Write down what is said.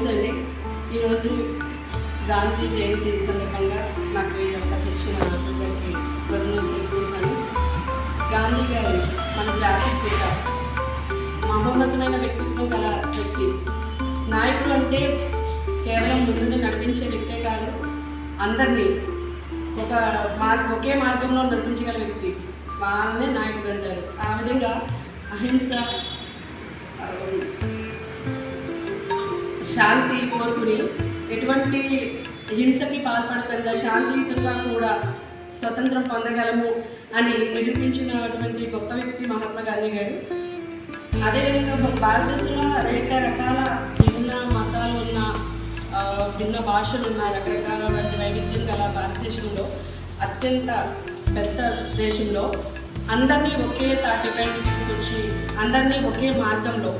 నమస్తే అండి. ఈరోజు గాంధీ జయంతి సందర్భంగా నాకు ఈ యొక్క శిక్షణ గారికి కృతజ్ఞతలు తెలుపుతున్నాను. గాంధీ గారు మన జాతీయ పిత, మహోన్నతమైన వ్యక్తిత్వం గల వ్యక్తి. నాయకుడు అంటే కేవలం ముందుని నడిపించే వ్యక్తే కాదు, అందరినీ ఒకే మార్గంలో నడిపించగల వ్యక్తి. వాళ్ళనే నాయకుడు అంటారు. ఆ విధంగా అహింస, శాంతి కోరుకుని ఎటువంటి హింసకి పాల్పడకుండా శాంతియుతంగా కూడా స్వతంత్రం పొందగలము అని నిరూపించినటువంటి గొప్ప వ్యక్తి మహాత్మా గాంధీ గారు. అదేవిధంగా భారతదేశంలో అనేక రకాల భిన్న మతాలు ఉన్న, భిన్న భాషలు ఉన్న, రకరకాల వైవిధ్యం గల భారతదేశంలో అత్యంత పెద్ద దేశంలో అందరినీ ఒకే తాటిపై తీసుకొచ్చి అందరినీ ఒకే మార్గంలో